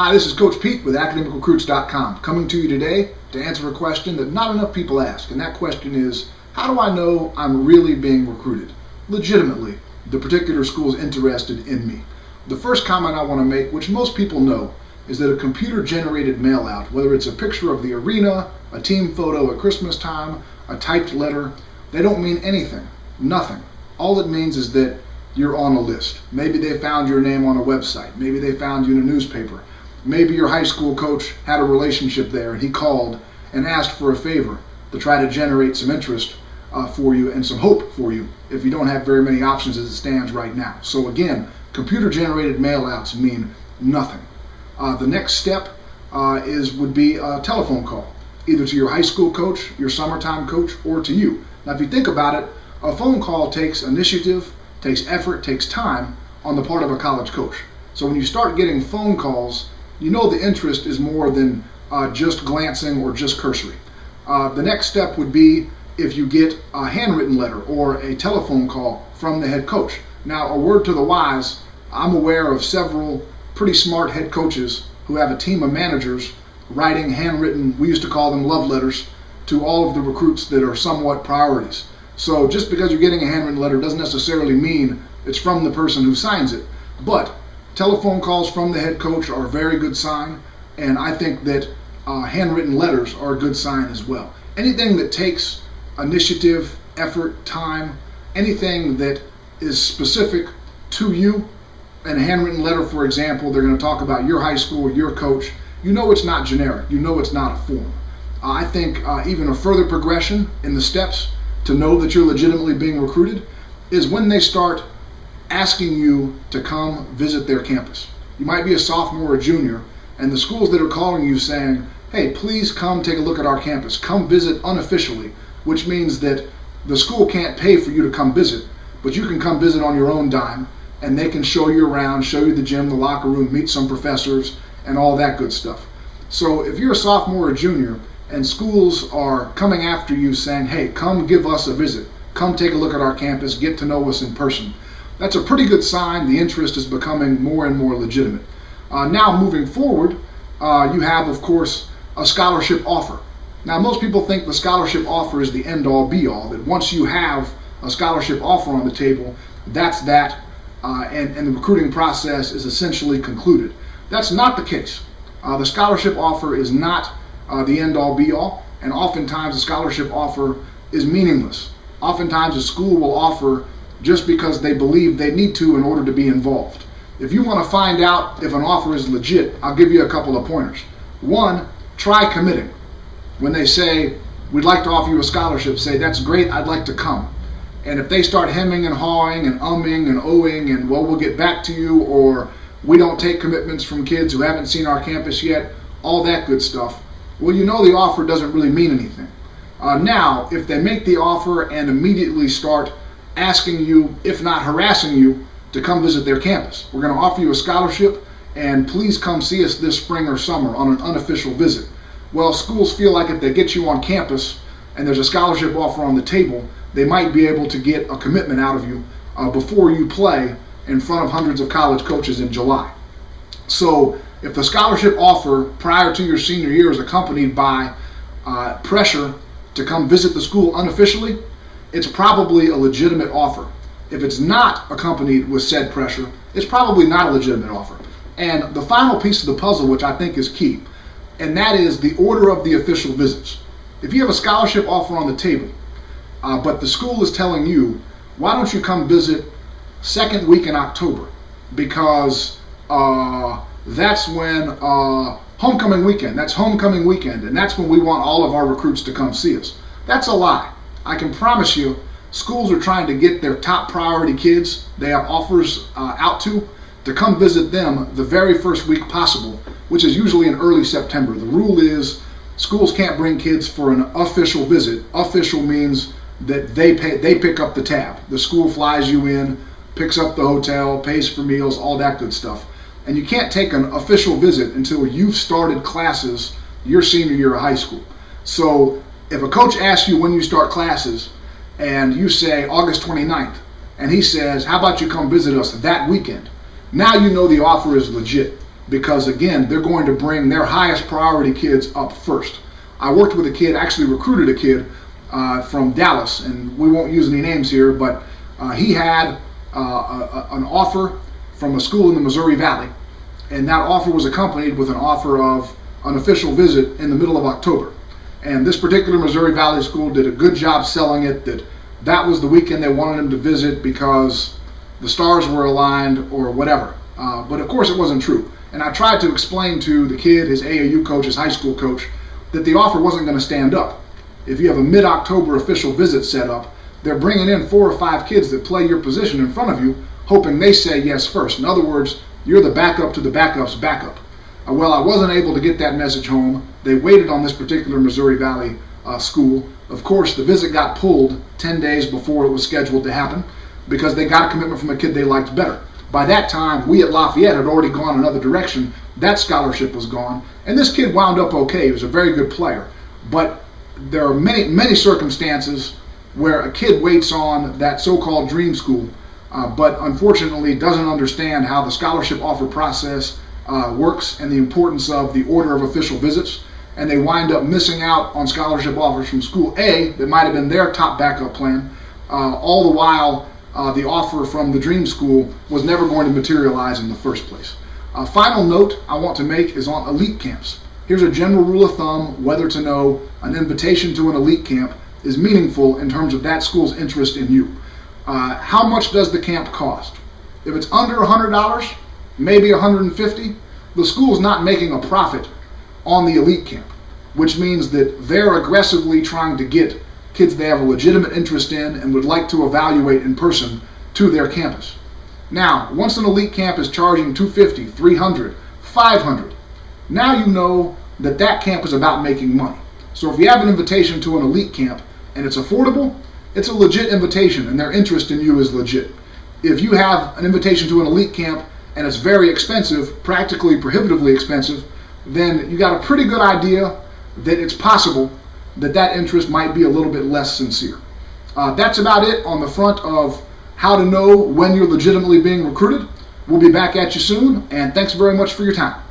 Hi, this is Coach Pete with AcademicRecruits.com, coming to you today to answer a question that not enough people ask, and that question is, how do I know I'm really being recruited? Legitimately, the particular school is interested in me. The first comment I want to make, which most people know, is that a computer-generated mail-out, whether it's a picture of the arena, a team photo at Christmas time, a typed letter, they don't mean anything, nothing. All it means is that you're on a list. Maybe they found your name on a website. Maybe they found you in a newspaper. Maybe your high school coach had a relationship there and he called and asked for a favor to try to generate some interest for you and some hope for you if you don't have very many options as it stands right now. So again, computer-generated mail-outs mean nothing. The next step would be a telephone call, either to your high school coach, your summertime coach, or to you. Now if you think about it, a phone call takes initiative, takes effort, takes time on the part of a college coach. So when you start getting phone calls, you know the interest is more than just glancing or just cursory. The next step would be if you get a handwritten letter or a telephone call from the head coach. Now, a word to the wise, I'm aware of several pretty smart head coaches who have a team of managers writing handwritten, we used to call them love letters, to all of the recruits that are somewhat priorities. So just because you're getting a handwritten letter doesn't necessarily mean it's from the person who signs it. But telephone calls from the head coach are a very good sign, and I think that handwritten letters are a good sign as well. Anything that takes initiative, effort, time, anything that is specific to you, and a handwritten letter, for example, they're going to talk about your high school, your coach, you know it's not generic, you know it's not a form. I think even a further progression in the steps to know that you're legitimately being recruited is when they start asking you to come visit their campus. You might be a sophomore or junior, and the schools that are calling you saying, hey, please come take a look at our campus, come visit unofficially, which means that the school can't pay for you to come visit, but you can come visit on your own dime, and they can show you around, show you the gym, the locker room, meet some professors, and all that good stuff. So if you're a sophomore or junior, and schools are coming after you saying, hey, come give us a visit, come take a look at our campus, get to know us in person, that's a pretty good sign the interest is becoming more and more legitimate. Now moving forward, you have, of course, a scholarship offer. Now most people think the scholarship offer is the end-all be-all, that once you have a scholarship offer on the table, that's that, and the recruiting process is essentially concluded. That's not the case. The scholarship offer is not the end-all be-all, and oftentimes the scholarship offer is meaningless. Oftentimes a school will offer just because they believe they need to in order to be involved. If you want to find out if an offer is legit, I'll give you a couple of pointers. One, try committing. When they say, we'd like to offer you a scholarship, say, that's great, I'd like to come. And if they start hemming and hawing and umming and ohing and, well, we'll get back to you, or we don't take commitments from kids who haven't seen our campus yet, all that good stuff, well, you know the offer doesn't really mean anything. Now, if they make the offer and immediately start asking you, if not harassing you, to come visit their campus. We're going to offer you a scholarship, and please come see us this spring or summer on an unofficial visit. Well, schools feel like if they get you on campus and there's a scholarship offer on the table, they might be able to get a commitment out of you before you play in front of hundreds of college coaches in July. So if the scholarship offer prior to your senior year is accompanied by pressure to come visit the school unofficially, it's probably a legitimate offer. If it's not accompanied with said pressure, it's probably not a legitimate offer. And the final piece of the puzzle, which I think is key, and that is the order of the official visits. If you have a scholarship offer on the table, but the school is telling you, why don't you come visit second week in October? Because that's when homecoming weekend, that's homecoming weekend, and that's when we want all of our recruits to come see us. That's a lie. I can promise you, schools are trying to get their top priority kids they have offers out to come visit them the very first week possible, which is usually in early September. The rule is schools can't bring kids for an official visit. Official means that they pick up the tab. The school flies you in, picks up the hotel, pays for meals, all that good stuff. And you can't take an official visit until you've started classes your senior year of high school. So if a coach asks you when you start classes and you say August 29th, and he says, how about you come visit us that weekend? Now you know the offer is legit. because again, they're going to bring their highest priority kids up first. I worked with a kid, actually recruited a kid from Dallas, and we won't use any names here, but he had an offer from a school in the Missouri Valley, and that offer was accompanied with an offer of an official visit in the middle of October. And this particular Missouri Valley school did a good job selling it that was the weekend they wanted him to visit because the stars were aligned or whatever. But of course it wasn't true. And I tried to explain to the kid, his AAU coach, his high school coach, that the offer wasn't going to stand up. If you have a mid-October official visit set up, they're bringing in 4 or 5 kids that play your position in front of you, hoping they say yes first. In other words, you're the backup to the backup's backup. Well, I wasn't able to get that message home. They waited on this particular Missouri Valley school. Of course, the visit got pulled 10 days before it was scheduled to happen because they got a commitment from a kid they liked better. By that time, we at Lafayette had already gone another direction. That scholarship was gone, and this kid wound up okay. He was a very good player. But there are many circumstances where a kid waits on that so-called dream school, but unfortunately doesn't understand how the scholarship offer process works and the importance of the order of official visits, and they wind up missing out on scholarship offers from school A that might have been their top backup plan, all the while the offer from the dream school was never going to materialize in the first place. A final note I want to make is on elite camps. Here's a general rule of thumb whether to know an invitation to an elite camp is meaningful in terms of that school's interest in you. How much does the camp cost? If it's under $100, maybe $150, the school's not making a profit on the elite camp, which means that they're aggressively trying to get kids they have a legitimate interest in and would like to evaluate in person to their campus. Now, once an elite camp is charging $250, $300, $500, now you know that that camp is about making money. So if you have an invitation to an elite camp and it's affordable, it's a legit invitation and their interest in you is legit. If you have an invitation to an elite camp and it's very expensive, practically prohibitively expensive, then you got a pretty good idea that it's possible that that interest might be a little bit less sincere. That's about it on the front of how to know when you're legitimately being recruited. We'll be back at you soon, and thanks very much for your time.